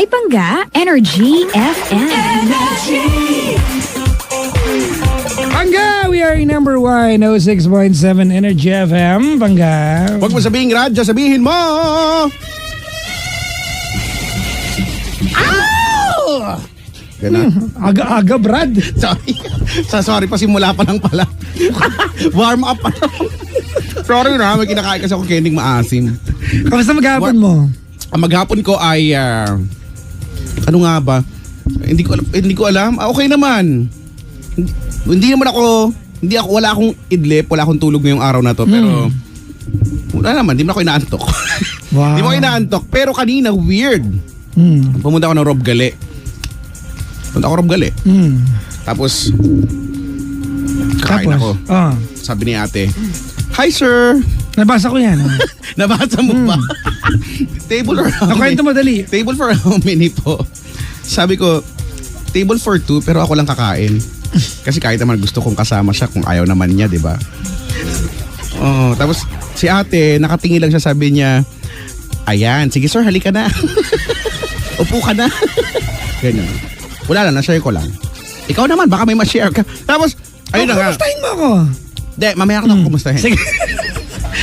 My Bangga, Energy FM. Bangga, we are in number 1, 06.7 Energy FM. Bangga. Huwag mo sabihin radyo, sabihin mo! Ow! Ganun. Aga-aga, Brad. Sorry. Sorry pa, simula pa lang pala. Warm up pa lang. Sorry na, may kinakain kasi ako kending maasim. Kamusta maghapon mo? Ang maghapon ko ay, ano nga ba? Hindi ko alam. Okay naman. Wala akong idlip, wala akong tulog ngayong araw na to. Pero, wala naman, di mo ako inaantok. Wow. Di mo ako inaantok. Pero kanina, weird. Pumunta ako ng Rob Gali. Tapos, kakain ako. Sabi ni ate, "Hi sir." Nabasa ko yan. Nabasa mo ba? Table for how Nakwento mo, dali. Table for how many po? Sabi ko, table for 2 pero ako lang kakain. Kasi kahit naman gusto kong kasama siya kung ayaw naman niya, di ba? Oh, tapos si ate, nakatingin lang siya, sabi niya, "Ayan, sige sir, halika na." "Upo ka na." Ganyan. Wala lang, na-share ko lang. Ikaw naman, baka may ma-share ka. Tapos, ayun na nga. Kumustahin mo ako. Hindi, mamaya ka na ako kumustahin. Sige.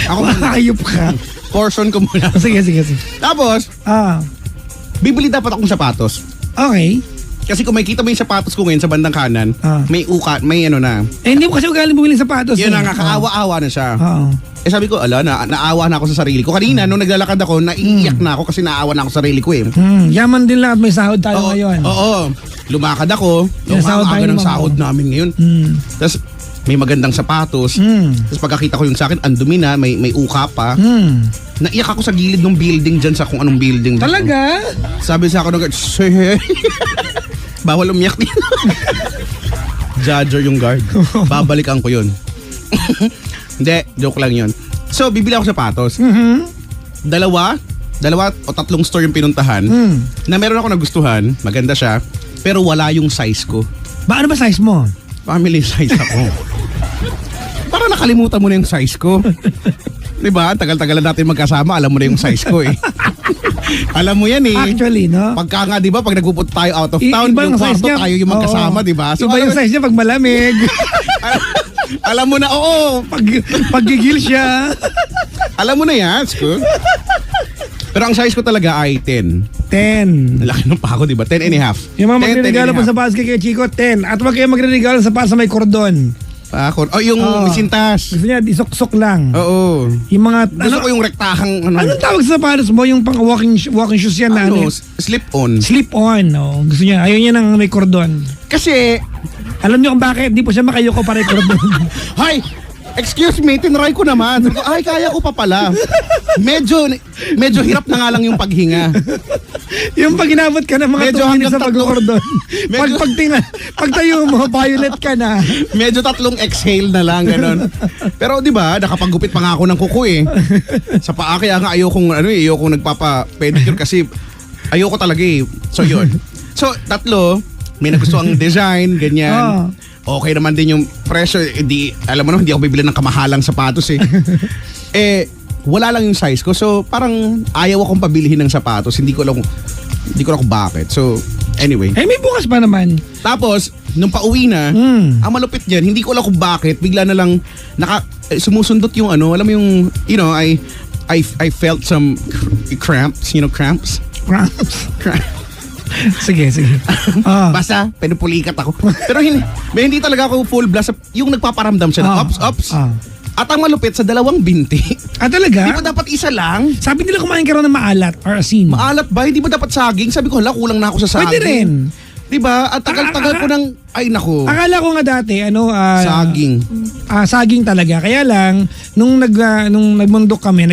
Ako muna. Ayup ka. Portion ko muna. Sige. Tapos, bibili dapat akong sapatos. Okay. Kasi kung makikita mo yung sapatos ko ngayon sa bandang kanan, may ano na. Hindi mo kasi ugaling bumili ng sapatos. Yun na nga, kaawa-awa na siya. Oo. Sabi ko, naawa na ako sa sarili ko. Kanina, nung naglalakad ako, naiiyak na ako kasi naawa na ako sa sarili ko eh. Yaman din lang at may sahod tayo ngayon. Oo. Lumakad ako. Yung sahod tayo Ang aga ng naman, sahod namin ngayon. Tapos, may magandang sapatos. Tapos pagkakita ko yung sa akin, ang dumi na, may uka pa. Naiyak ako sa gilid ng building dyan sa kung anong building. Talaga? Sabi sa ako, bawal umiyak din. Judger yung guard. Babalikan ko yun. Hindi, joke lang yun. So, bibili ako sapatos. Dalawa o tatlong store yung pinuntahan na meron ako nagustuhan, maganda siya, pero wala yung size ko. Ano ba size mo? Family size ako. Parang nakalimutan mo na yung size ko. Diba? Tagal-tagal na natin magkasama, alam mo na yung size ko eh. Alam mo yan eh. Actually, no? Pagka nga, diba, pag nagpupunta tayo out of town, Iba yung size kwarto niya. tayo yung magkasama, diba? So, iba yung size niya pag malamig. Alam mo na, oo. Paggigil siya. Alam mo na yan, school. Pero ang size ko talaga ay 10. 10. Laki ng pako, diba? 10 and a half. Yung mga 10 magre-regalo and a pa half. sa basket kay Chico, 10. At wag kayo magre-regalo sa may kordon. Pako. Oh, yung sintas. Gusto niya, isok-sok lang. Oo. Yung mga, Gusto ko yung rektahang, anong tawag sa sapatos mo? Yung pang walking shoes yan na slip-on. Slip-on, no? Gusto niya, ayaw niya ng may kordon. Kasi, Alam niyo kung bakit? Di po siya makayoko para kordon. Hay! Excuse me, tinry ko naman. Sabi ko, ay, kaya ko pa pala. Medyo hirap na nga lang yung paghinga. Yung pag inabot ka ng mga Medyo 2 minutes sa hanggang pagkordon. Pagtayo mo, violet ka na. Medyo 3 exhale na lang, ganon. Pero di ba, nakapagupit pa nga ako ng kuko eh. Sa paa, kaya nga ayokong nagpapa-pedicure kasi ayoko talaga eh. So yun. So, 3, may nagustuhang design, ganyan. Okay naman din yung presyo. Alam mo naman, hindi ako bibili ng kamahalang sapatos eh. Wala lang yung size ko. So, parang ayaw akong pabilihin ng sapatos. Hindi ko alam kung bakit. So, anyway. May bukas pa naman. Tapos, nung pauwi na, ang malupit dyan, hindi ko alam kung bakit, bigla na lang sumusundot yung alam mo yung, I felt some cramps, cramps? Cramps. Sige. Basta, pinupulikat ako. Pero hindi talaga ako full blast. Yung nagpaparamdam siya ng ups. At ang malupit sa 2 binti. Talaga? Di ba dapat isa lang? Sabi nila kumain ka rin ng maalat or asin. Maalat ba? Hindi ba dapat saging? Sabi ko, kulang na ako sa saging. Pwede rin. Di ba? At tagal-tagal ko ng, ay naku. Akala ko nga dati, saging. Saging talaga. Kaya lang, nung nagbundok kami,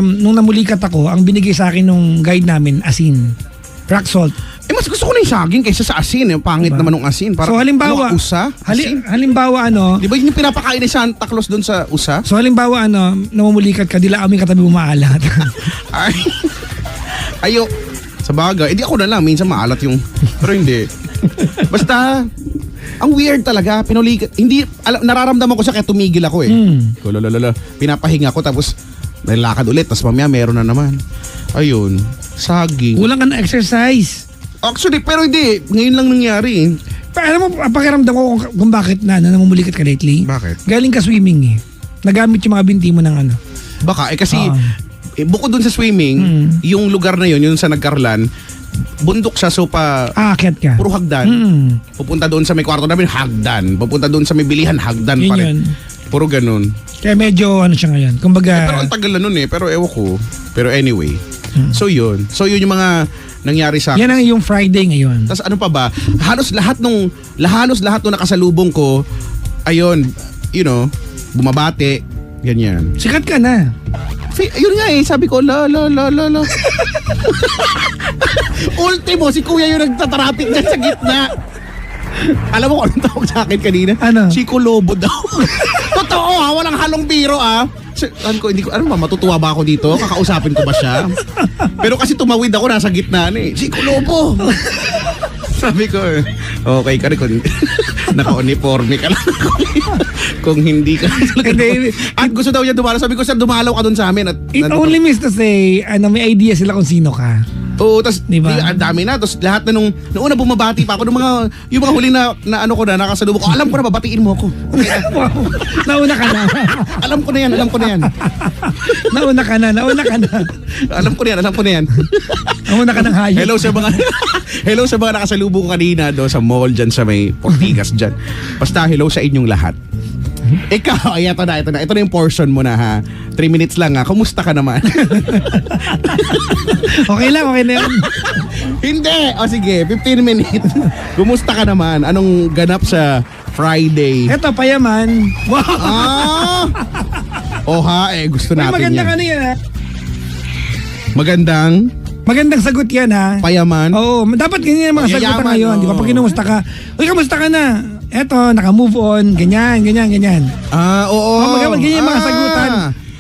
nung namulikat ako, ang binigay sa akin nung guide namin, asin. Rock salt. Mas gusto ko na yung saging kaysa sa asin. Yung pangit naman ng asin. So halimbawa, usa? Asin? Halimbawa Di ba yung pinapakain ni Santa Claus doon sa usa? So halimbawa namumulikat ka, dila aming katabi mo maalat. Ayo. Sa bagay. Hindi ako na lang. Minsan maalat yung... Pero hindi. Basta, ang weird talaga. Pinulikat. Hindi, nararamdaman ko siya kaya tumigil ako eh. Pinapahinga ko tapos nalakad ulit. Tapos mamaya meron na naman. Ayun. Saging. Kulang ka na exercise. Actually, pero hindi. Ngayon lang nangyari eh. Alam mo, pakiramdam ko kung bakit namumulikat ka lately. Bakit? Galing ka swimming eh. Nagamit yung mga binti mo ng ano. Baka, kasi bukod dun sa swimming, yung lugar na yun, yung sa Nagkarlan, bundok siya, so Aakyat ka. puro hagdan. Pupunta doon sa may kwarto namin, hagdan. Pupunta doon sa may bilihan, hagdan Yun pa rin. yun. Puro ganun. Kaya medyo ano siya ngayon. Kumbaga, Pero ang tagal na nun eh, pero ewan ko. Pero anyway. So yun yung mga nangyari sa yan ang yung Friday ngayon. Tapos ano pa ba? Halos lahat nung nakasalubong ko, ayun, bumabate, ganyan. Sikat ka na. Ayun nga eh, sabi ko, la. Ultimo, si kuya yung nagtatraffic dyan sa gitna. Alam mo kung anong tawag sa akin kanina? Ano? Chico Lobo daw. Totoo ha, walang halong biro hindi ko, matutuwa ba ako dito? Kakausapin ko ba siya? Pero kasi tumawid ako, nasa gitna na eh. Chico Lobo! Sabi ko, okay ka rin kung naka-uniforme ka lang. Kung hindi ka. At gusto daw niya dumalaw. Sabi ko, sir, dumalaw ka dun sa amin. At It only means to say, may idea sila kung sino ka. Oo, tas diba? Ang dami na. Tapos lahat na nung una bumabati pa ako, yung mga huli na ano ko na, nakasalubong ko, alam ko na, babatiin mo ako. Okay na. Wow. Nauna ka na. Alam ko na yan. Nauna ka na. Alam ko na yan. Nauna ka ng hayop. Hello sa mga nakasalubong ko kanina do sa mall dyan sa may Portigas dyan. Basta hello sa inyong lahat. Ikaw, ito na. Ito na yung portion mo na ha. 3 minutes lang ha. Kumusta ka naman? Okay na yun. Hindi. O sige, 15 minutes. Kumusta ka naman? Anong ganap sa Friday? Eto, payaman. Wow. Gusto natin maganda yan. ka na yan ha. Magandang sagot yan ha. payaman. Oo, dapat ganyan yung mga sagot Yayaman, ngayon. Di ba? Pag kinumusta ka, uy, kamusta ka na? Eto, naka-move on. Ganyan. Oo. Ganyan yung mga sagutan.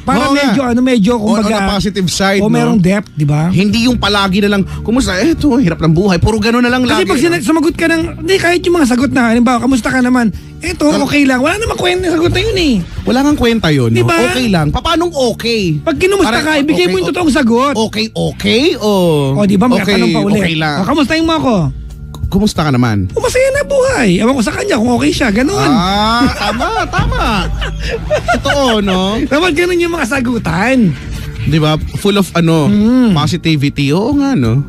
Para Oo nga. medyo, On kumbaga. a positive side, O merong depth, di ba? Hindi yung palagi na lang, kumusta? Eto, hirap ng buhay. Puro gano'n na lang Kasi lagi. pag sumagot ka ng, hindi, kahit yung mga sagot na, halimbawa, kamusta ka naman? Eto, okay lang. Wala namang kwenta yung sagot na yun eh. Wala kang kwenta yun. Di No? ba? Okay lang. Paanong okay? Pag kinumusta ka, ibigay mo yung totoong sagot. Okay? O O, di ba? okay, Magkatanong pa ulit. okay lang. O, kamustahin mo ako? Kumusta ka naman? O, masaya na buhay. Ewan ko sa kanya kung okay siya. Ganun. Tama. Totoo, no? Dapat ganun yung mga sagutan. Di ba? Full of positivity. Oo nga, no?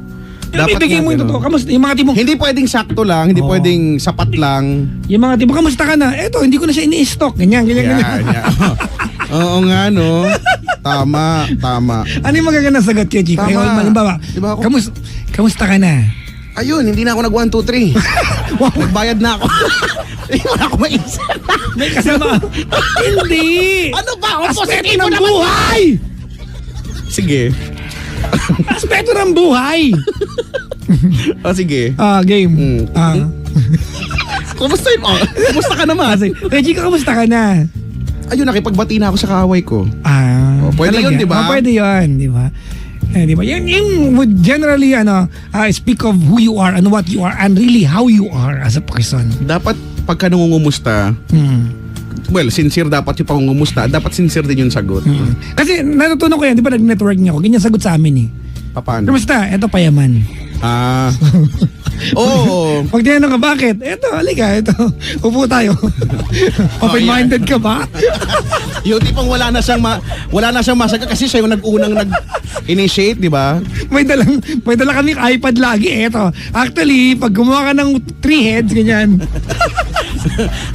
Dapat ibigay mo yung ganun. totoo. Kamusta? Yung mga tipong, Hindi pwedeng sakto lang, hindi pwedeng sapat lang. yung mga tipong, kamusta ka na? Eto, hindi ko na siya ini-stock. Ganyan. Yan. Oo nga, no? Tama. Ano yung magagandang sagot kay Chico? Tama. Halimbawa, Diba ako? kamusta ka na? Ayun, hindi na ako nag 1, 2, 3. Nagbayad na ako. Wala ako maisip. May kasama. Hindi. Ano ba? Aspeto ng buhay. Sige. Aspeto ng buhay. Sige. Game. Kumusta yun? Kumusta ka naman? Chico, kamusta ka na? Ayun, nakipagbati na ako sa kaaway ko. Pwede talaga? yun, di ba? Pwede yun, di ba? Di ba? Yung would generally speak of who you are and what you are and really how you are as a person. Dapat pagka nangungumusta, sincere dapat yung pangungumusta. Dapat sincere din yung sagot. Kasi natutunan ko yan, di ba nag-networking ako, ganyan sagot sa amin eh. Paano? Kamusta? Eto payaman. Oo. Pag tinanong ka, bakit? Eto, halika, eto. Upo tayo. Open-minded ka ba? Yung tipong wala na siyang masagot kasi siya yung nag-unang nag-initiate, di ba? May dala kaming iPad lagi. Eto. Actually, pag gumawa ka ng 3 heads, ganyan.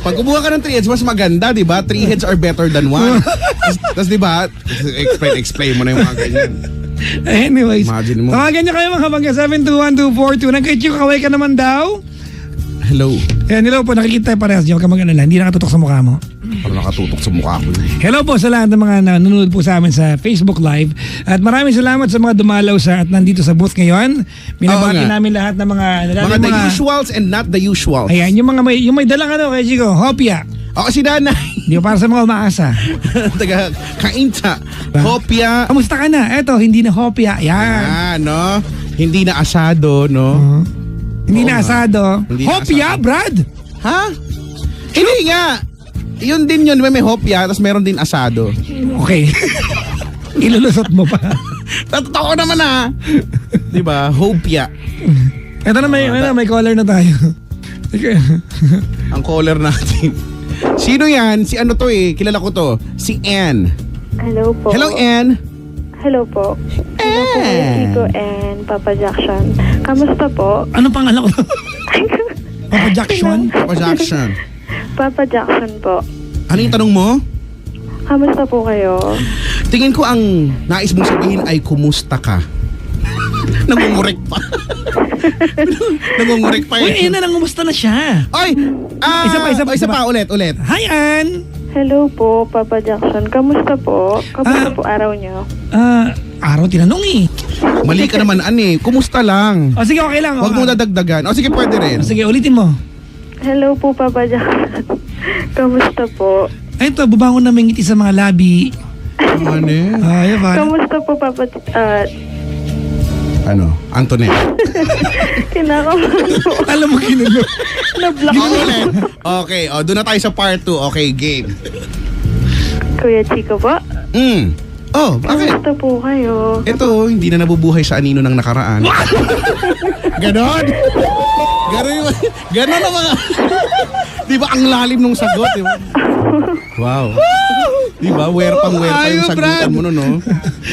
Pag kumuha ka ng 3 heads, mas maganda, di ba? 3 heads are better than 1. Tapos, di ba? Explain mo na yung mga ganyan. Anyways, Imagine mo. tawagan niyo kayo mga kabangga 721-242. Nagkay-Chico, kaway ka naman daw. Hello. Hello po, nakikita tayo parehas. Huwag ka mag-alala, hindi nakatutok sa mukha mo. Parang nakatutok sa mukha ko. Hello po sa lahat ng mga nanonood po sa amin sa Facebook Live. At maraming salamat sa mga dumalaw at nandito sa booth ngayon. Binabati namin lahat ng mga the usuals and not the usuals. Ayan, yung may dalang kay Chico, hopya. Ako si Danay. Di ba para sa mga umaasa? Taga Kainta. Hopya. Kamusta ka na? Eto, hindi na hopya. Yan. No? Hindi na asado, no? Hindi na asado. Hindi na Hopya, asado. Brad? Ha? Hindi nga. Yun din yun. May hopya, tapos meron din asado. Okay. Ilulusot mo pa. Totoo naman Di ba? Hopia. Ito na may caller na tayo. Okay. Ang caller natin. Sino yan? Si ano to eh? Kilala ko to. Si Ann. Hello po. Hello, Ann. Hello po. Hello po kay Chico and Papa Jackson. Kamusta po? Ano pangalan ko? Papa Jackson? Papa Jackson. Papa Jackson po. Ano yung tanong mo? Kamusta po kayo? Tingin ko ang nais mong sabihin ay kumusta ka? Nangungurek pa. Nangungurek pa Uy, eh. na kumusta na siya? Ay! Isa pa, ulit. Hi, Ann! Hello po, Papa Jackson. Kamusta po? Kamusta po araw niyo? Araw tinanong eh. Mali ka naman, Ann. Kumusta lang? O sige, okay lang. Huwag mo dadagdagan. O sige, pwede rin. O sige, ulitin mo. Hello po, Papa Jackson. Kamusta po? Ay, ito, bubangon na may ngiti sa mga labi. Ano eh? Ay, ba? Kamusta po, Papa... Ano? Antoinette. kinakabahan po. Alam mo, ginulo. Na-block Oh, po. ulit. Okay, doon na tayo sa part 2. Okay, game. Kuya Chico po? Oh, bakit? Kamusta po kayo? Ito, hindi na nabubuhay sa anino ng nakaraan. Ganon? Ganon na mga... Di ba ang lalim nung sagot? Di ba? Wow. Di ba? Where pa yung Ayun, sagutan Brad. mo no?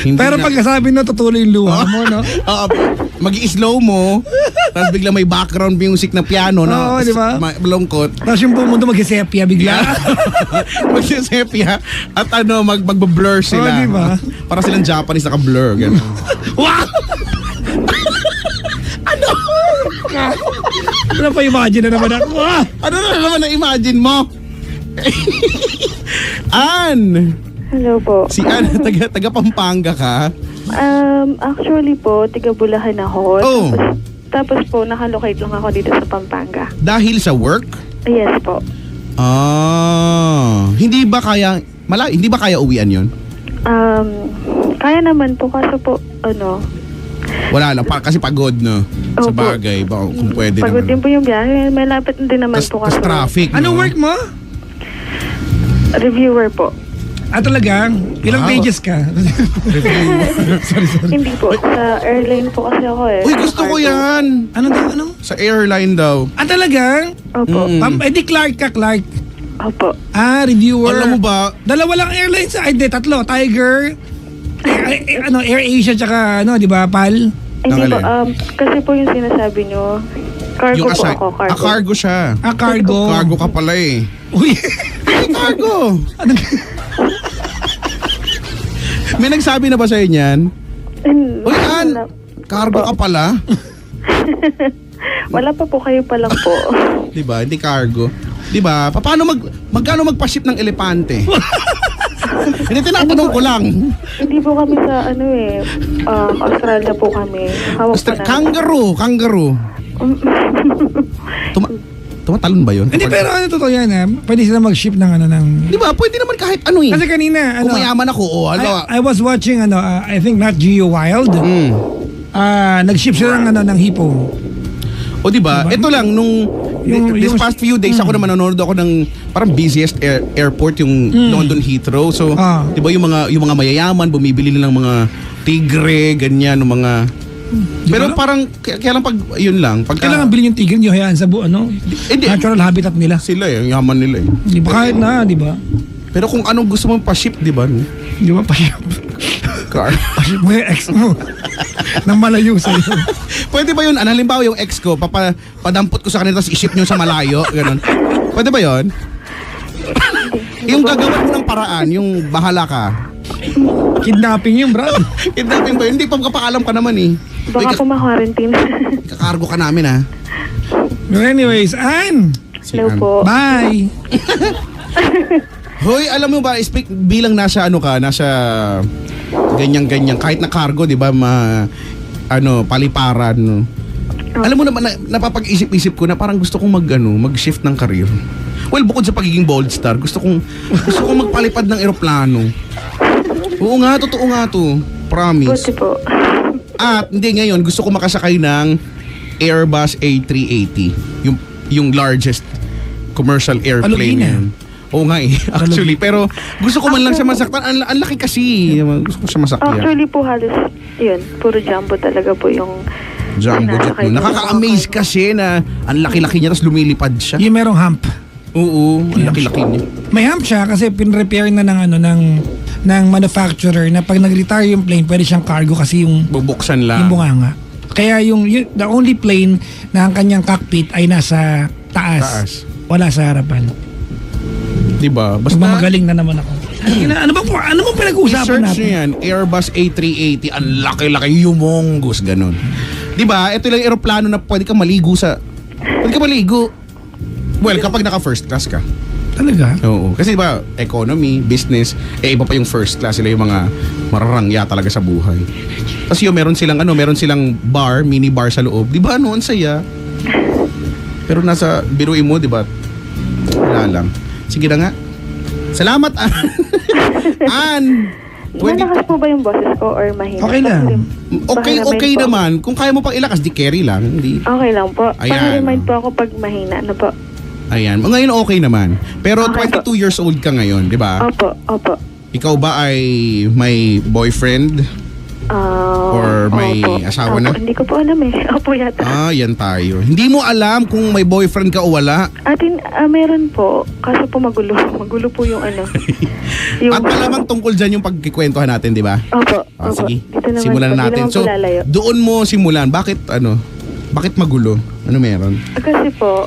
Hindi Pero na- pagkasabi no, tutuloy yung luha mo, no? Oo, mag-i-slow mo, tapos bigla may background music na piano, no? Oo, di ba? Malungkot. Tapos yung pumunta mag-sepia bigla. Magsisepia at mag-blur sila. Oo, di ba? Para silang Japanese naka-blur. Ganun. Wow! Ano pa imagine na naman ako? Ah! Ano na naman na-imagine mo? Ann! Hello po. Si Ann, taga Pampanga ka? Actually po, tiga Bulacan ako. Oh. Tapos po, nakalocate lang ako dito sa Pampanga. Dahil sa work? Yes po. Hindi ba kaya uwian yon? Kaya naman po, kaso po, Wala lang, kasi pagod, no? Sa Opo. bagay, ba, kung pwede pagod din naman. po yung biyahe. May lapit din naman po Tas kasi. traffic, Ano no? work mo? Reviewer po. Talagang? Ilang Wow. pages ka? Hindi po. Sa airline po kasi ako eh. Uy, gusto ko yan! Ano daw? Ano? Sa airline daw. Talagang? Opo. Di Clark ka, Clark. Opo. Reviewer. Alam mo ba, Dalawa lang airlines. Hindi, tatlo. Tiger. Air Asia tsaka di ba, PAL? Hindi po. Tangalin. Kasi po yung sinasabi nyo, cargo po ako. Cargo. Cargo siya. Cargo. Cargo ka pala eh. Uy. Ay, cargo! May nagsabi na ba sa'yo niyan? Uy, Ann! Cargo ka pala? Wala pa po, kayo pa lang po. Diba? Hindi cargo. Diba? Magkano magpa-ship ng elepante? Hindi, tinatanong ko lang. Hindi po kami sa Australia po kami. Hawak po namin. Kangaroo. Tumatalon ba yun? Hindi, pero totoo yan pwede sila mag-ship ng ng... Di ba? Pwede naman kahit ano eh. Kasi kanina, Kung mayaman ako, I was watching, I think not Geo Wild. Nag-ship sila ng hippo. O di ba? Diba? Ito lang, this past few days ako naman nanonood ako ng parang busiest airport, yung London Heathrow. So, di ba yung mga mayayaman, bumibili ng mga tigre, ganyan, ng mga... Pero parang, kaya lang yun lang. Kailangan bilhin yung tigre, yung hayaan sa Hindi. natural habitat nila. Sila yung yaman nila eh. Di ba kahit na, di ba? Pero kung anong gusto mong pa-ship, di ba? Di ba pa-ship? Car. Pa-ship mo yung ex mo. Nang malayo sa'yo. Pwede ba yun? Halimbawa yung ex ko, padampot ko sa kanila tapos i-ship nyo sa malayo, gano'n. Pwede ba yun? Yung gagawin mo ng paraan, yung bahala ka. Kidnapping yung bro. Kidnapping ba yun? Hindi pa kapaalam ka naman eh. Baka po ma-quarantine. Kakargo ka namin ha. Anyways, Ann! Hello po. Bye! Hoy, alam mo ba, bilang nasa ganyan-ganyan, kahit na cargo, di ba, paliparan, no? Alam mo naman, napapag-isip-isip ko na parang gusto kong mag-shift ng career. Well, bukod sa pagiging bold star, gusto kong magpalipad ng eroplano. Oo nga, totoo nga to. Promise. Buti po. At hindi ngayon, gusto ko makasakay ng Airbus A380. Yung largest commercial airplane Palugina. yan. Oo nga eh, actually. Pero gusto ko man lang siya masaktan. Ang laki kasi. Gusto ko siya masakyan. Actually po, halos yun, puro jumbo talaga po yung Jumbo jet mo. Nakaka-amaze kasi na ang laki-laki niya tapos lumilipad siya. Yung merong hump. Oo, ang laki-laki niya. May hump siya kasi pinrepair na ng manufacturer na pag nag-retire yung plane, pwede siyang cargo kasi yung Bubuksan lang. bunganga. Kaya the only plane na ang kanyang cockpit ay nasa taas. Wala sa harapan. Diba? Basta Magaling na naman ako. Ano bang pinag-uusapan search natin? nyo yan, Airbus A380, ang laki-laki, humongous, ganun. Diba? Ito lang aeroplano na pwede ka maligo. Well, kapag naka first class ka. Talaga? Oo. Kasi diba, economy, business, iba pa yung first class. Sila yung mga mararangya talaga sa buhay. Tapos yun, meron silang bar, mini bar sa loob. Diba, ang saya. Pero nasa, biruin mo, diba? Wala lang. Sige na nga. Salamat, Ann. Ann! Malakas po ba yung boses ko or mahina? Okay lang. Okay naman. Kung kaya mo pang ilakas, di carry lang. Hindi. Okay lang po. Ayan. Pang-remind po ako pag mahina. Ano po? Ayan. Ngayon okay naman. Pero Okay 22 years old ka ngayon, di ba? Opo. Ikaw ba ay may boyfriend? Or may asawa na? Hindi ko po alam eh. Opo yata. Yan tayo. Hindi mo alam kung may boyfriend ka o wala. Meron po. Kaso po magulo. Magulo po yung ano. At malamang tungkol dyan yung pagkikwentuhan natin, di ba? Opo. Sige. Dito naman Simulan po. na natin. Di naman So, po lalayo. doon mo simulan. Bakit magulo? Ano meron? Kasi po,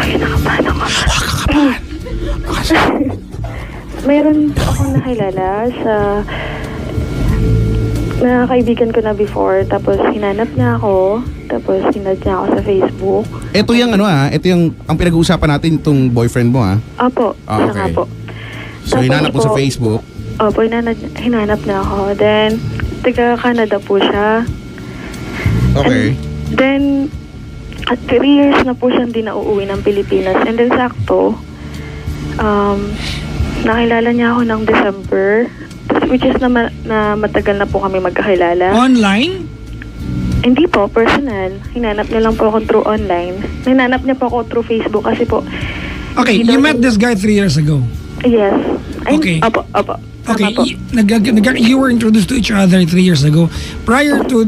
kinakabahan ako. Meron akong nakilala sa na kaibigan ko na before, tapos hinanap niya ako, tapos hinad niya ako sa Facebook. Ito yung ito yung ang pinag-uusapan natin itong boyfriend mo Opo, siya nga po. So Tapos hinanap mo sa po, Facebook. Opo, hinanap niya ako. Then, taga Canada po siya. Okay. Then, at 3 years na po siyang di nauuwi ng Pilipinas. And then, sakto, nakilala niya ako ng December, which is na matagal na po kami magkakilala. Online? Hindi po, personal. Hinanap niya lang po ako through online. Hinanap niya po ako through Facebook kasi po. Okay, you met this guy 3 years ago. Yes. Okay. Opo. Okay, Tama po. you were introduced to each other 3 years ago. Prior to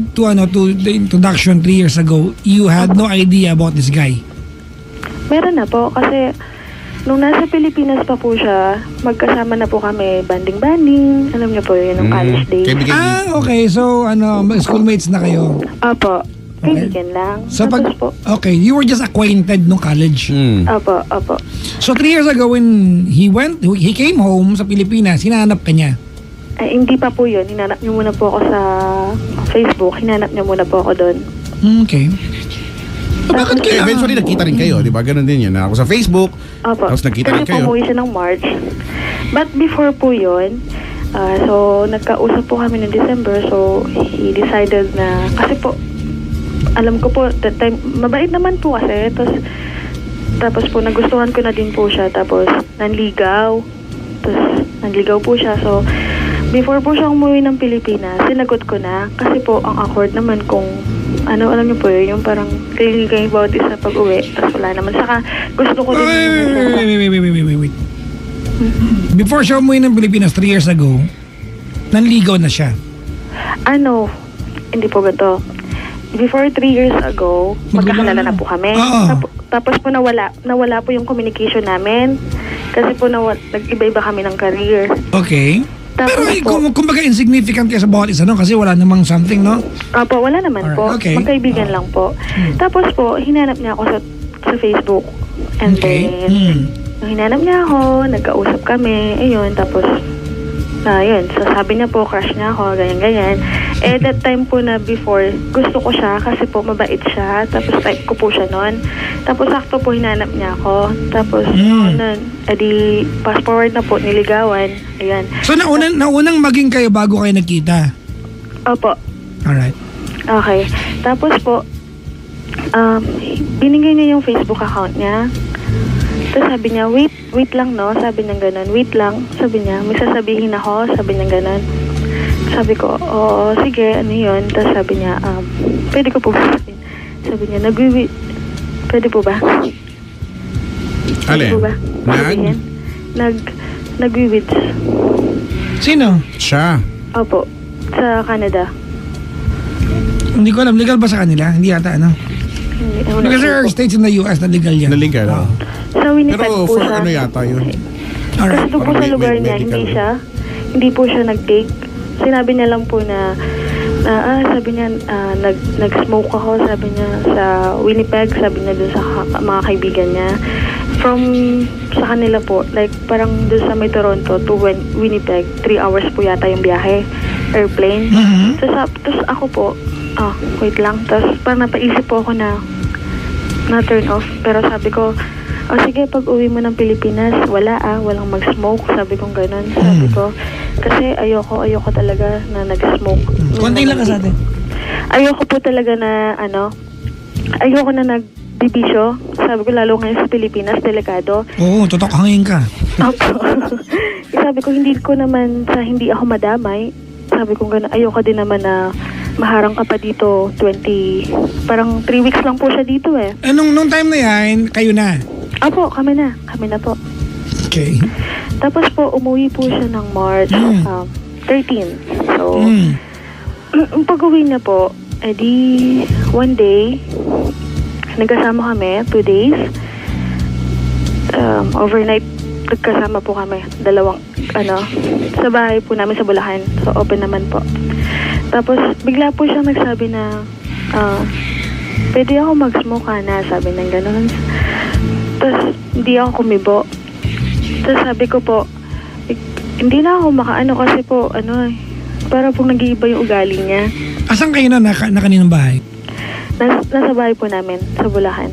the introduction 3 years ago, you had no idea about this guy. Meron na po kasi nung nasa Pilipinas pa po siya, magkasama na po kami banding-banding. Alam niyo po yun, yung college days. Okay. So, schoolmates na kayo. Opo. Kaibigan lang. So, Tapos po. okay, you were just acquainted nung college. Opo. So, 3 years ago when he came home sa Pilipinas, hinahanap ka niya. Hindi pa po yun. Hinanap niyo muna po ako sa Facebook. Hinanap niyo muna po ako doon. Okay. Bakit kailangan? Eventually nagkita rin kayo, di ba? Ganon din yun. Ako sa Facebook, Opo. tapos nagkita rin Kasi kayo. umuwi siya ng March. But before po yun, so nagkausap po kami ng December. So he decided na, kasi po, alam ko po, that time, mabait naman po kasi. Tapos po, nagustuhan ko na din po siya. Tapos, nanligaw po siya. So, before po siya umuwi ng Pilipinas, sinagot ko na. Kasi po, ang awkward naman kung, alam niyo po yun, yung parang kayo about this sa pag-uwi. Tapos wala naman. Saka, gusto ko din Wait. Before siya umuwi ng Pilipinas 3 years ago, nanligaw na siya. Hindi po ganito. Before 3 years ago, magkakilala na po kami. Tapos po nawala po yung communication namin. Kasi po nag-iba-iba kami ng career. Okay. Tapos Pero kumbaga insignificant kayo sa bawat isa, no? Kasi wala namang something, no? Opo, wala naman po. Okay. Magkaibigan lang po. Tapos po, hinanap niya ako sa Facebook. And Okay. then, nung hinanap niya ako, nagkausap kami, ayun, tapos, yun, so sabi niya po, crush niya ako, ganyan-ganyan. That time po na before, gusto ko siya kasi po mabait siya, tapos type ko po siya noon. Tapos sakto po hinanap niya ako, tapos edi fast forward na po, niligawan, ayan. So naunang maging kayo bago kayo nagkita? Opo. Alright. Okay. Tapos po, binigay niya yung Facebook account niya. Tapos sabi niya, wait lang no, sabi niya ganun, wait lang, sabi niya, may sasabihin ako, sabi niya ganun. Sabi ko, oo, sige, ano yun? Tapos sabi niya, pwede ko po ba? Sabi niya, pwede po ba? Pwede po ba? Nag-wiwits. Sino? Siya. Opo. Sa Canada. Hindi ko alam, legal ba sa kanila? Hindi yata, ano? Hindi, ewan Because ko there are po. states in the US na legal yan. Naligal. Oo. Sa Winnipeg Pero po for siya. ano yata yun? Kasi Alright. doon po Parang sa may- lugar may niya, medical. hindi po siya nag-take. Sinabi niya lang po na, sabi niya, nag-smoke ako, sabi niya, sa Winnipeg, sabi niya doon sa mga kaibigan niya. From sa kanila po, like parang doon sa may Toronto to Winnipeg, 3 hours po yata yung biyahe, airplane. Mhm. Tapos ako po, wait lang, tapos parang napaisip po ako na turn off. Pero sabi ko, sige, pag uwi mo ng Pilipinas, walang mag-smoke. Sabi kong ganun. Sabi ko, kasi ayoko talaga na nag-smoke. Konti lang ka sa atin. Ayoko po talaga na, ayoko na nagbibisyo. Sabi ko, lalo ngayon sa Pilipinas, delikado. Oo, totok hangin ka. Opo. Sabi ko, hindi ako madamay. Sabi ko gano'n, ayoko din naman na maharang ka pa dito, parang 3 weeks lang po siya dito eh. Nung time na yan, kayo na. Opo, kami na po. Okay. Tapos po, umuwi po siya ng March 13. So, ang pag-uwi niya po, edi one day, nagkasama kami, 2 days. Overnight, nagkasama po kami. Sa bahay po namin sa Bulacan. So, open naman po. Tapos, bigla po siyang nagsabi na, pwede ako mag-smoke na, sabi ng gano'n. Tapos, hindi ako kumibo. Tapos sabi ko po, hindi na ako makaano kasi po, para pong nag-iiba yung ugali niya. Asan kayo na kaninang bahay? Nasa bahay po namin, sa Bulacan.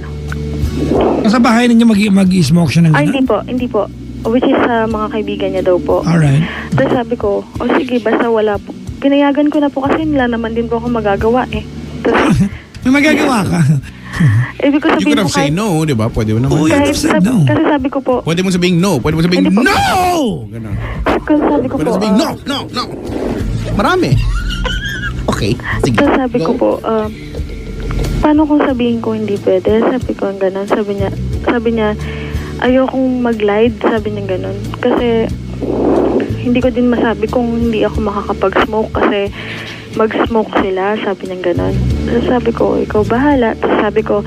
Nasa bahay ninyo mag-smoke siya ng gano'n? Hindi po. Which is sa mga kaibigan niya daw po. Alright. Tapos sabi ko, sige, basta wala po. Pinayagan ko na po kasi wala naman din po ako magagawa eh. Tapos, May magagawa ka. ibig ko You sabihin could po have said no, di ba? Pwede mo naman. Uy. kahit, said no. kasi sabi ko po, Pwede mo sabing no. Pwede mo sabing Hindi po. no! Ganun. kasi sabi ko Pwede po, sabing no. Marami. Okay. Sige. tapos sabi ko Go. po, paano kung sabihin ko hindi pwede? Sabi ko gano'n. Sabi niya, ayokong mag-glide, sabi niya gano'n. Kasi, hindi ko din masabi kung hindi ako makakapag-smoke kasi mag-smoke sila, sabi niya gano'n. So, sabi ko, ikaw bahala. Tapos sabi ko,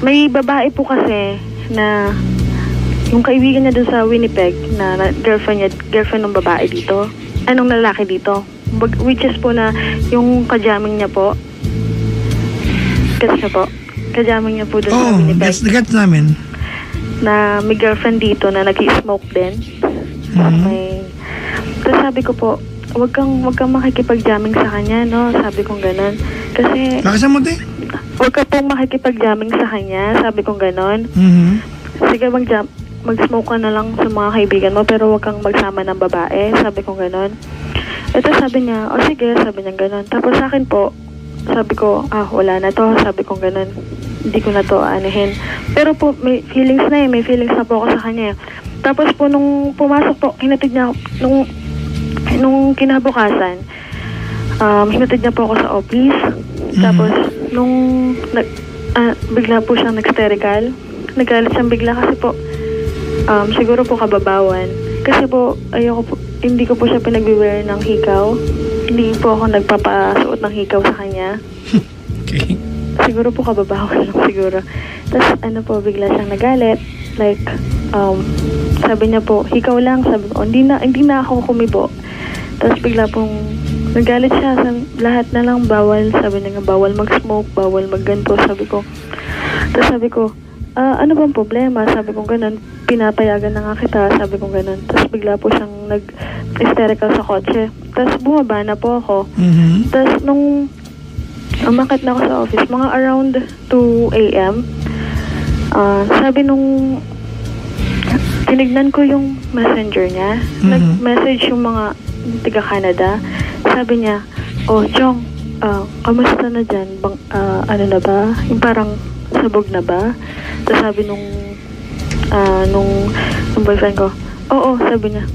may babae po kasi na yung kaibigan niya dun sa Winnipeg na girlfriend ng babae dito. Anong lalaki dito? Which is po na yung kajaming niya po. Gets niya po? Kajaming niya po dun sa Oo, Winnipeg. gets namin. Na may girlfriend dito na nag-i-smoke din. Tapos sabi ko po, wag kang makikipag-jamming sa kanya, no? Sabi kong ganon. Kasi, Lakasan mo, te. wag ka pong makikipag-jamming sa kanya, sabi kong ganon. Mhm. Sige, mag-smoke ka na lang sa mga kaibigan mo, pero wag kang magsama ng babae, sabi kong ganon. Ito sabi niya, sige, sabi niya ganon. Tapos sa akin po, sabi ko, wala na to, sabi kong ganon. Hindi ko na to aanihin. Pero po, may feelings na po ako sa kanya. Tapos po, nung pumasok po, hinatid niya, nung kinabukasan, hinatid niya po ako sa office. Tapos, nung bigla po siyang nag-hysterical. Nagalit siyang bigla kasi po, siguro po kababawan. Kasi po, hindi ko po siya pinag-wear ng hikaw. Hindi po ako nagpapasuot ng hikaw sa kanya. Okay. Siguro po kababawan lang siguro. Tapos bigla siyang nagalit. Like, sabi niya po, hikaw lang. Sabi ko, hindi na ako kumibo. Tapos bigla pong nagalit siya. Lahat na lang bawal. Sabi niya nga, bawal mag-smoke, bawal mag-ganto. Sabi ko, ano bang problema? Sabi ko ganun, pinapayagan na nga kita. Sabi ko ganun. Tapos bigla po siyang nag-hysterical sa kotse. Tapos bumaba na po ako. Mhm. Tapos nung umakit na ako sa office, mga around 2 a.m., sabi nung tinignan ko yung messenger niya, nag-message yung mga taga-Canada. Sabi niya, Chong, kamusta na dyan? Ano na ba? Yung parang sabog na ba? Tapos sabi nung boyfriend ko, oo, sabi niya,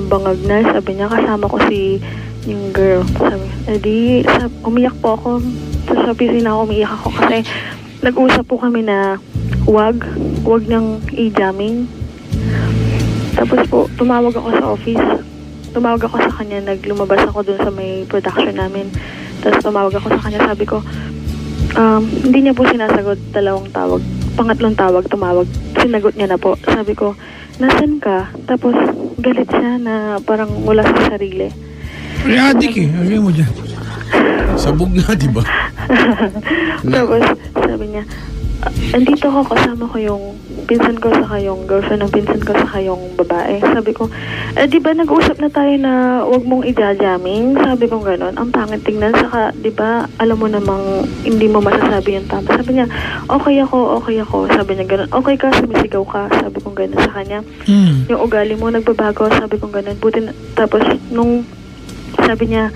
bangag na, sabi niya, kasama ko yung girl. Sabi, umiyak po ako. Sa opisina ako, umiyak ako kasi nag-usap po kami na wag niyang i-jamming. Tapos po, tumawag ako sa office. tumawag ako sa kanya, naglumabas ako dun sa may production namin. Tapos tumawag ako sa kanya, sabi ko, hindi niya po sinasagot, 2 tawag. Pangatlong tawag, tumawag, sinagot niya na po. Sabi ko, nasan ka? Tapos galit siya na parang wala sa sarili. Ay, adik eh. Sabi mo dyan. Sabog nga, di ba? Tapos sabi niya, andito ako, kasama ko yung pinsan ko saka yung girlfriend ng pinsan ko saka yung babae. Sabi ko, di ba nag-usap na tayo na wag mong ija-jamming? Sabi ko gano'n, ang pangit tingnan. Saka, di ba, alam mo namang hindi mo masasabi yung tama. Sabi niya, okay ako. Sabi niya gano'n, okay ka, sumisigaw ka. Sabi ko gano'n sa kanya. Yung ugali mo nagbabago, sabi ko gano'n. Buti na, tapos, nung sabi niya,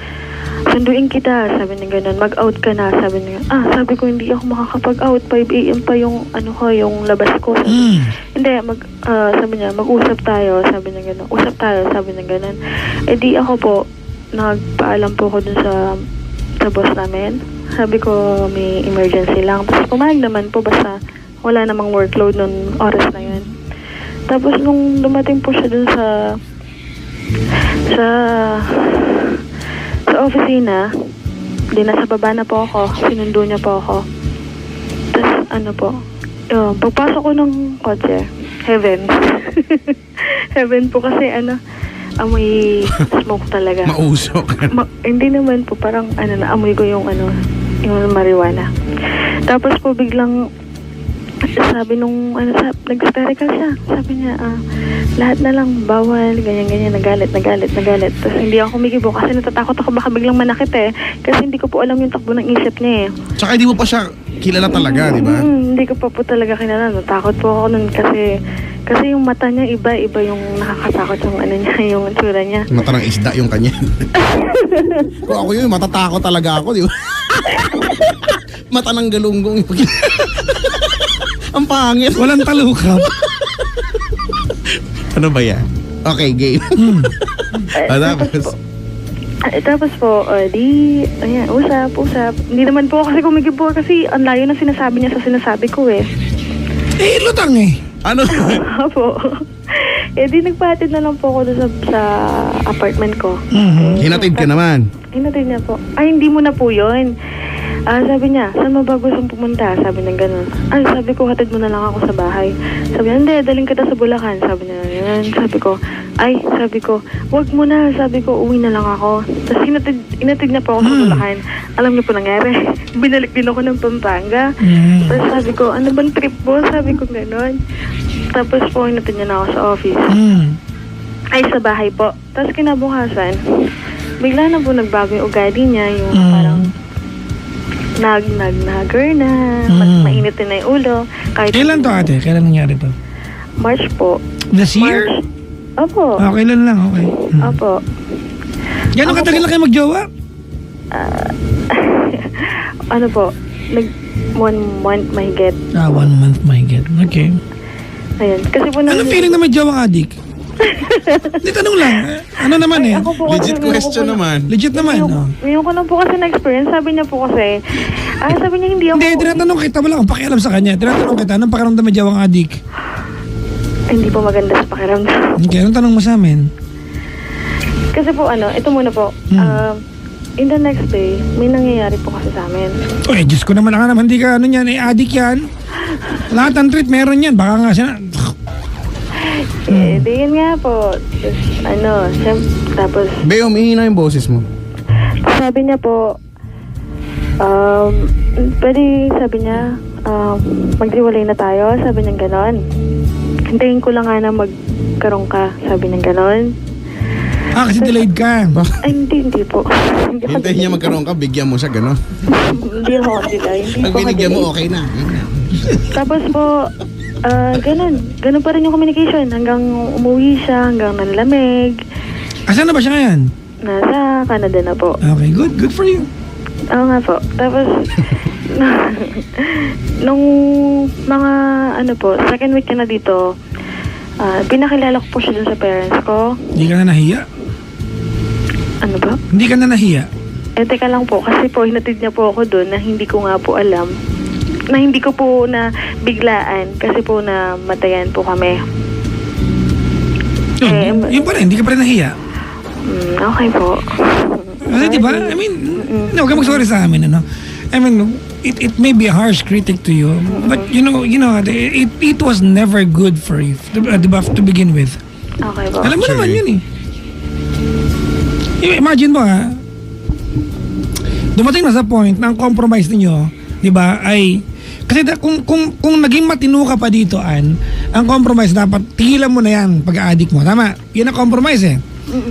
sunduin kita, sabi niya gano'n, mag-out ka na, sabi niya, sabi ko hindi ako makakapag-out, 5 AM pa yung, yung labas ko, sabi, hindi, sabi niya, mag-usap tayo, sabi niya gano'n, usap tayo, sabi niya gano'n, di ako po, nagpaalam po ako dun sa boss namin, sabi ko, may emergency lang, tapos pumayag naman po, basta wala namang workload nun oras na yun. Tapos nung dumating po siya dun sa opisina, di nasa baba na po ako, sinundo niya po ako. Tapos pagpasok ko ng kotse, heaven. Heaven po kasi amoy smoke talaga. Mausok. Hindi naman po, parang amoy ko yung marijuana. Tapos po biglang sabi nung nag-hysterical siya. Sabi niya, lahat na lang bawal, ganyan, nagalit. Tapos hindi ako kumikibo kasi natatakot ako baka biglang manakit eh. Kasi hindi ko po alam yung takbo ng isip niya eh. Tsaka hindi mo pa siya kilala talaga, di ba? Hindi ko pa po talaga kilala. Natakot po ako nun kasi yung mata niya iba yung nakakatakot yung niya, yung tsura niya. Mata ng isda yung kanya. Kung ako yun, matatakot talaga ako, di ba? Mata ng galunggong. Ang pangit. Walang talukap. Ano ba yan? Okay, game. Tapos po, ayan, usap. Hindi naman po kasi kumigibor kasi ang layo na sinasabi niya sa sinasabi ko eh. Lutang eh. Ano? Apo. Di nagpahatid na lang po ako doon sa apartment ko. Hinatid ka naman. Hinatid niya po. Hindi mo na po yun. Sabi niya, saan mo ba gustong pumunta? Sabi niya gano'n. Sabi ko, hatid mo na lang ako sa bahay. Sabi niya, hindi, daling kita sa Bulacan. Sabi niya, yan. Sabi ko, wag mo na. Sabi ko, uwi na lang ako. Tapos hinatid niya po ako sa Bulacan. Alam niyo po nangyari. Binalik din ako ng Pampanga. Tapos sabi ko, ano bang trip mo? Sabi ko gano'n. Tapos po, hinatid niya na ako sa office. Sa bahay po. Tapos kinabukasan, bigla na po nagbago yung ugali niya. Yung parang nag-nagger na, mainit na yung ulo. Kailan to ate? Kailan nangyari to? March po. This year? March. Opo. Kailan lang, okay. Opo. Gano'ng katagal na kayo magjowa? Po, 1 month mahigit. 1 month mahigit. Okay. Ayun. Kasi po Anong feeling na may jowang adik? Hindi, tanong lang. Ano naman eh? Legit question naman. Legit naman. Ngayon ko lang po kasi na-experience. Sabi niya po kasi, sabi niya hindi ako... Hindi, tinatanong kita. Wala akong pakialam sa kanya. Tinatanong kita, anong pakiramdam may jowang adik? Hindi po maganda sa pakiramdam. Okay, anong tanong mo sa amin? Kasi po ito muna po. In the next day, may nangyayari po kasi sa amin. Diyos ko naman hindi ka yan, adik yan. Lahat ng treat meron yan. Baka nga siya Di yun nga po. Tapos... Beo, umihina yung boses mo. Sabi niya po, sabi niya, maghiwalay na tayo. Sabi niya ganon. Hintayin ko lang nga na magkaroon ka. Sabi niya ganon. Kasi delayed ka. Hindi po. Hintayin niya magkaroon ka, bigyan mo siya, gano'n. Hindi ako delay. Pag binigyan mo, okay na. Tapos po, ganun pa rin yung communication hanggang umuwi siya, hanggang nanlamig. Asan na ba siya ngayon? Nasa Canada na po. Okay, good for you. Oo nga po. Tapos, nung mga, second week na dito, pinakilala ko po siya dun sa parents ko. Hindi ka na nahiya? Ano ba? Hindi ka na nahiya? Teka lang po, kasi po, hinatid niya po ako dun na hindi ko nga po alam. Na hindi ko po na biglaan kasi po na matayan po kami. Yun pa rin, hindi ka pa rin nahiya? Okay po. Kasi diba, I mean, huwag ka mag-sorry sa amin, ano? I mean, it may be a harsh critic to you, but you know, it was never good for you, diba, to begin with. Okay po. Alam mo naman Actually. yun eh. Imagine mo ha, dumating na sa point na ang compromise ninyo, di ba, ay, kasi kung naging matino ka pa dito, ang compromise dapat, tigilan mo na yan pag-addict mo. Tama, yun ang compromise eh.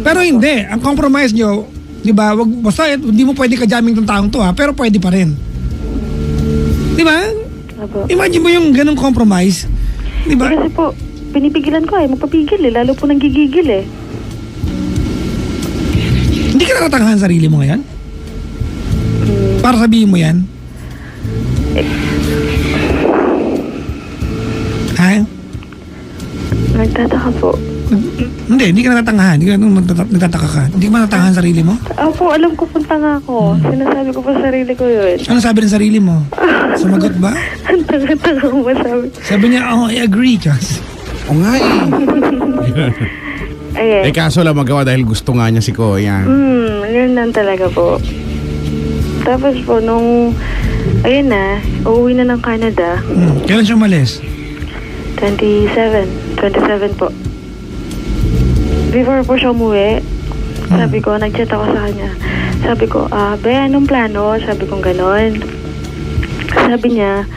Pero hindi, ang compromise nyo, di ba, basta hindi mo pwede ka-jamming tong taong to ha, pero pwede pa rin. Di ba? Opo. Imagine mo yung ganong compromise, di ba? Kasi po, pinipigilan ko magpapigil lalo po nang gigigil eh. Hindi ka natatangahan sarili mo ngayon? Para sabihin mo yan? Ha? Nagtataka po. Hindi ka natatangahan. Hindi ka nagtataka ka. Hindi ka natatangahan sarili mo? Opo, alam ko punta nga ako. Sinasabi ko pa sa sarili ko yun. Ano sabi ng sarili mo? Sumagot ba? Ang tanga-tanga ko masabi. Sabi niya, oh, I agree, Chas. O nga eh. Ayan. Kaso lang magawa dahil gusto nga niya si Kuya. Yun lang talaga po. Tapos po, ayun na, uuwi na ng Canada. Kailan siya umalis? 27 po. Before po siya umuwi, sabi ko, nag-chat ako sa kanya. Sabi ko, be, anong plano? Sabi ko, ganon. Sabi niya,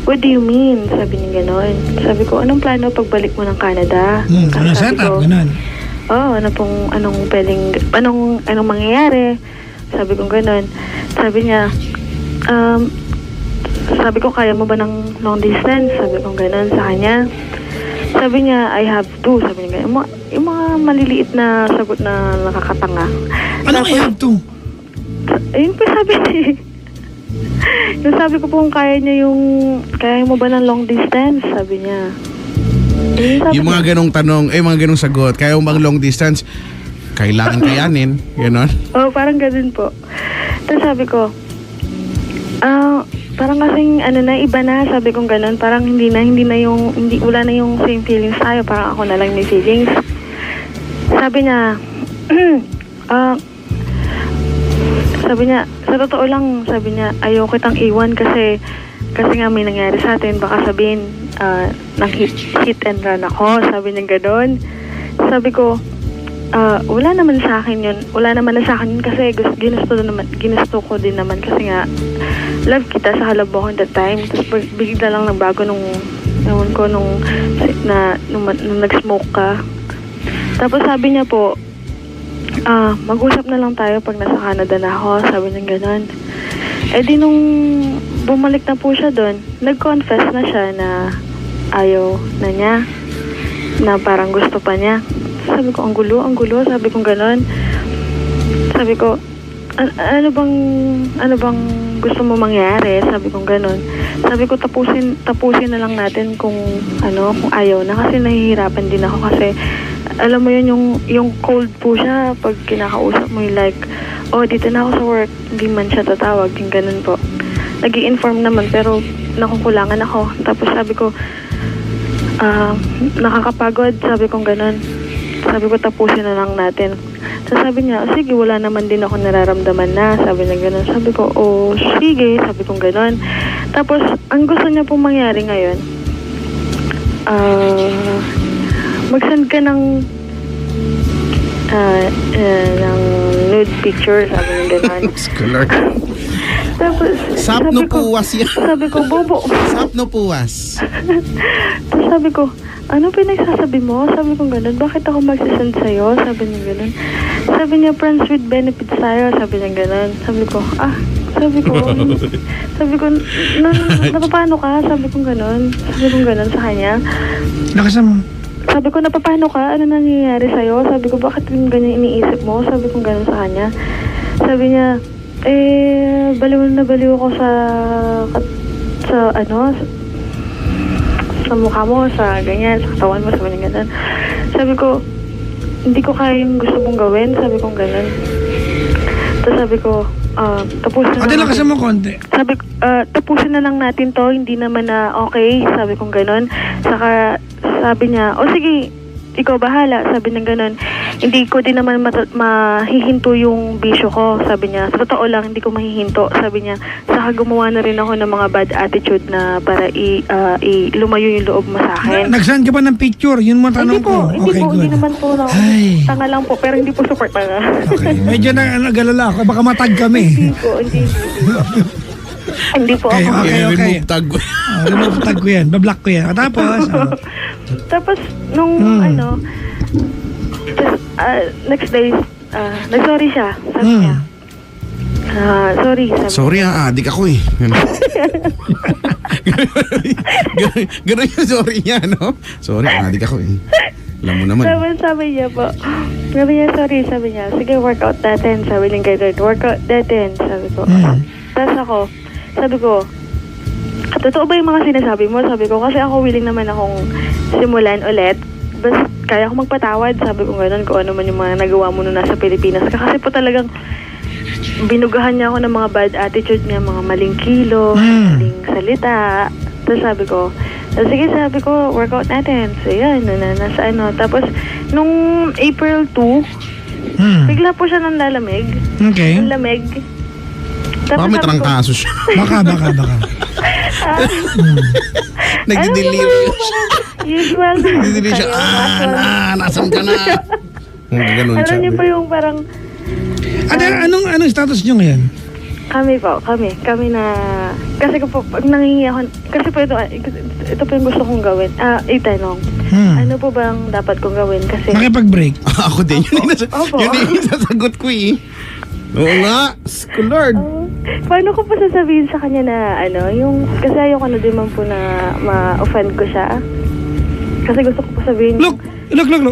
what do you mean? Sabi niya ganon. Sabi ko, anong plano pagbalik mo ng Canada? Anong Sabi setup? ko, Ganon. anong mangyayari? Sabi ko ganon. Sabi niya, sabi ko, kaya mo ba ng long distance? Sabi ko ganon sa kanya. Sabi niya, I have to. Sabi niya ganon. Yung mga maliliit na sagot na nakakatanga. Ano I have to? Ayun po sabi niya. Yung sabi ko po kung kaya mo ba ng long distance? Sabi niya. Yung mga ganong tanong, mga ganong sagot, kaya mo bang long distance? Kailangan kayanin. Ganon. Parang ganun po. Tapos sabi ko, parang kasing iba na, sabi kong ganun, parang wala na yung same feelings tayo, parang ako na lang may feelings. Sabi niya, sa totoo lang, sabi niya, ayaw kitang iwan kasi nga may nangyari sa atin, baka sabihin, nang hit and run ako, sabi niya gano'n. Sabi ko, wala naman sa akin yun kasi ginusto ko din naman kasi nga, love kita sa halab ko that time, tapos bigla lang nagbago nung nag-smoke ka. Tapos sabi niya po, mag-usap na lang tayo pag nasa Canada na ako, sabi niya gano'n. Di nung bumalik na po siya doon, nag-confess na siya na ayaw na niya, na parang gusto pa niya. Sabi ko, ang gulo, sabi ko gano'n. Sabi ko, ano bang gusto mo mangyari? Sabi ko gano'n. Sabi ko, tapusin na lang natin kung ayaw na, kasi nahihirapan din ako kasi alam mo yun, yung cold po siya pag kinakausap mo, yung like, dito na ako sa work, hindi man siya tatawag, yung ganun po. Nag-i-inform naman pero nakukulangan ako. Tapos sabi ko, nakakapagod, sabi ko ganun. Sabi ko, tapusin na lang natin. So sabi niya, sige, wala naman din ako nararamdaman na, sabi niya ganun. Sabi ko, sige, sabi ko ganun. Tapos, ang gusto niya pong mangyari ngayon, mag-send ka ng nude picture, sabi niya ganun. Tapos, Sapno puwas yan. Sabi ko, bobo. Sapno puwas. Tapos sabi ko, ano pinagsasabi mo? Sabi ko gano'n, bakit ako magsisend sa'yo? Sabi niya gano'n. Sabi niya, friends with benefits tayo. Sabi niya gano'n. Sabi ko, napapano ka? Sabi ko gano'n sa kanya. Nakasama. Sabi ko, napapano ka? Ano nangyayari sa'yo? Sabi ko, bakit yung ganyan iniisip mo? Sabi ko gano'n sa kanya. Sabi niya, baliw na baliw ako sa mukha mo, sa ganyan, sa katawan mo, sabi niya ganun. Sabi ko, hindi ko kaya yung gusto mong gawin, sabi ko ganun. Tapos sabi ko, tapusin na lang natin. Mo konti. Sabi ko, tapusin na lang natin to, hindi naman na okay, sabi ko ganun. Saka sabi niya, sige, ikaw bahala, sabi niya ganun. Hindi ko din naman mahihinto yung bisyo ko, sabi niya. Sa totoo lang, hindi ko mahihinto, sabi niya. Saka gumawa na rin ako ng mga bad attitude na para lumayo yung loob mo sa akin. Nag-send ka ba ng picture? Yun mo tanong ko. Hindi naman po. Ay. Tanga lang po, pero hindi po super tanga. Okay. Medyo nag-alala ako. Baka matag kami. Hindi po. Hindi po Okay, ako. okay. Remove tag. Remove tag ko yan. Bablock ko yan. Tapos, Tapos, nung next day, nag-sorry siya. Sabi niya, sorry. Sabi Sorry adik ako eh. Ganun yung sorry niya, no? Sorry, adik ako eh. Alam mo naman. Sabi niya po. Sabi niya, sorry. Sabi niya, sige, workout natin. Sabi niya ganun, workout natin. Sabi ko. Tapos sabi ko, totoo ba yung mga sinasabi mo? Sabi ko, kasi ako willing naman akong simulan ulit. Basta kaya ako magpatawad. Sabi ko ganun, kung ano man yung mga nagawa mo nung nasa Pilipinas. Kasi po talagang binugahan niya ako ng mga bad attitude niya, mga maling kilo, maling salita. Tapos sabi ko, sige, sabi ko, workout natin. So yan, nasa ano. Tapos, nung April 2, bigla po siya nang lalamig. okay. Ang lamig. Baka may sabi ko, trangkaso siya. Baka. Nagdi-delirious siya. Usual. Nagdi-delirious siya. Nasan ka na? Ganun siya. Alam niyo po yung parang, Anong status nyo ngayon? kami na, kasi po, pag nangingi ako, kasi po ito po yung gusto kong gawin. Itanong, ano po bang dapat kong gawin? Kasi, Makipag-break. Ako din. Opo. Yun yung sasagot ko eh. Oo nga. Lord. paano ko po sasabihin sa kanya na, kasi ayoko na din man po na ma-offend ko siya. Kasi gusto ko po sabihin, Look,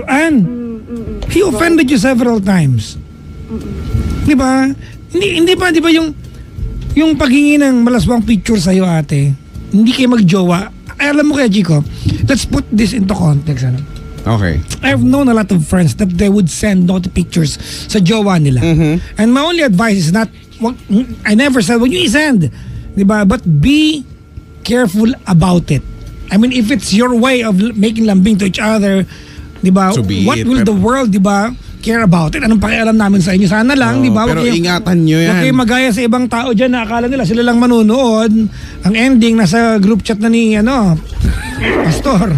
Ann. He offended you several times. Di ba? Hindi ba yung paghingi ng malaswang picture sa'yo, ate, hindi kayo magjowa. Ay, alam mo kaya, Chico, let's put this into context. Okay. I've known a lot of friends that they would send naughty pictures sa jowa nila. And my only advice is I never said, wag you send. Diba? But be careful about it. I mean, if it's your way of making lambing to each other, diba? So be What it, will pero- the world, diba, care about it? Anong pakialam namin sa inyo? Sana lang, diba? Pero Wag kayong- ingatan nyo Huwag yan. kayong magaya sa ibang tao dyan na akala nila sila lang manunood. Ang ending, nasa group chat na ni, Pastor.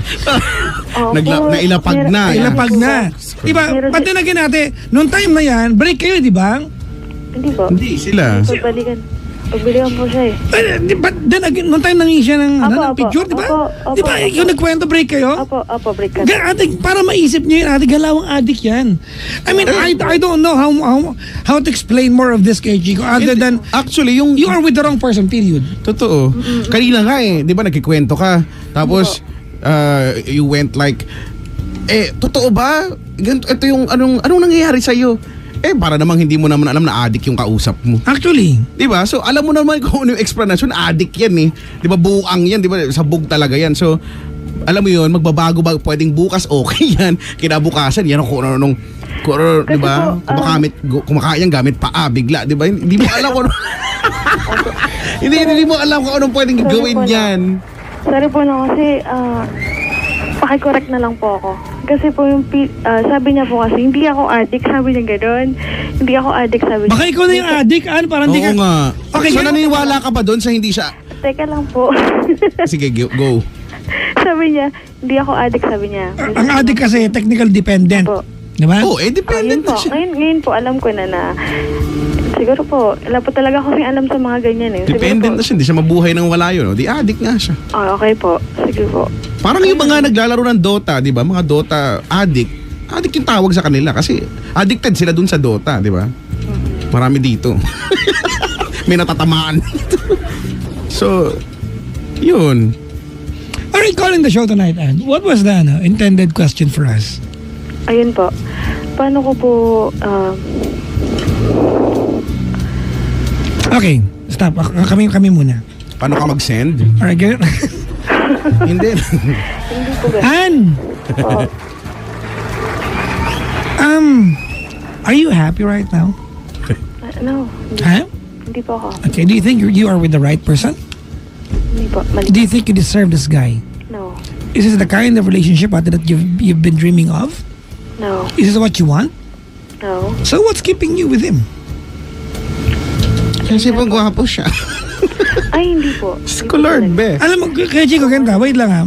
Nailapag na. Ilapag na. Diba? Meron But then again, ate, noong time na yan, break kayo, diba? hindi po. Hindi sila. Pagbalikan po siya eh. But then again, noong time nangi siya ng, ng Opo, picture, diba? opo, Diba? opo. Yung nagkwento, break kayo? Opo, break ka. Ate, para maisip niyo yun, ate, galawang adik yan. I mean, I don't know how to explain more of this kay Chico other than Actually, yung... you are with the wrong person, period. Totoo. Kanina nga eh, di ba nagkikwento ka? Tapos, you went like, totoo ba? Ito yung anong nangyayari sa'yo? Para namang hindi mo naman alam na adik yung kausap mo. Actually, Di ba? So, alam mo naman kung ano yung explanation, adik yan eh. Di ba? Buang yan, di ba? Sabog talaga yan. So, alam mo yun, magbabago ba? Pwedeng bukas, okay yan. Kinabukasan, yan kung ano, di ba? Kumakain gamit paa, bigla, di ba? Hindi mo alam kung ano. Hindi mo alam kung anong pwedeng gawin yan. Sorry po na kasi, pakicorrect na lang po ako. Kasi po yung, sabi niya po kasi, hindi ako addict, sabi niya gano'n. Hindi ako addict, sabi niya. baka ikaw na yung adik, parang hindi ka... Oo nga. Okay, So, ganun- naniniwala ka ba doon sa hindi siya? Teka lang po. Sige, go. Sabi niya, hindi ako addict, sabi niya. Ang adik kasi, technical dependent. Po. Di ba? Oh, Yun dependent po. na siya. Ngayon po, alam ko na siguro po, wala po talaga akong alam sa mga ganyan eh. Dependent na siya. Hindi siya mabuhay ng wala yun. Di addict nga siya. Okay po. Sige po. Parang yung mga naglalaro ng Dota, di ba? Mga Dota addict. Addict yung tawag sa kanila kasi addicted sila dun sa Dota, di ba? Marami dito. May natatamaan dito. So, yun. Are you calling the show tonight, Ann? What was the intended question for us? Ayun po. Paano ko po, Okay, stop. Kami muna. Paano ka mag-send? Alright, get it? Hindi. hindi po ganun. Ann! Po. Are you happy right now? No. Huh? Hindi po ako. Okay, do you think you are with the right person? Hindi po. Mali. Do you think you deserve this guy? No. Is this the kind of relationship ate, that you've been dreaming of? No. Is this what you want? No. So what's keeping you with him? Kasi po gwapo siya. Ay, hindi po. Diyos ko, Lord, be. Alam mo, kaya Chico, ganito, wait lang ha.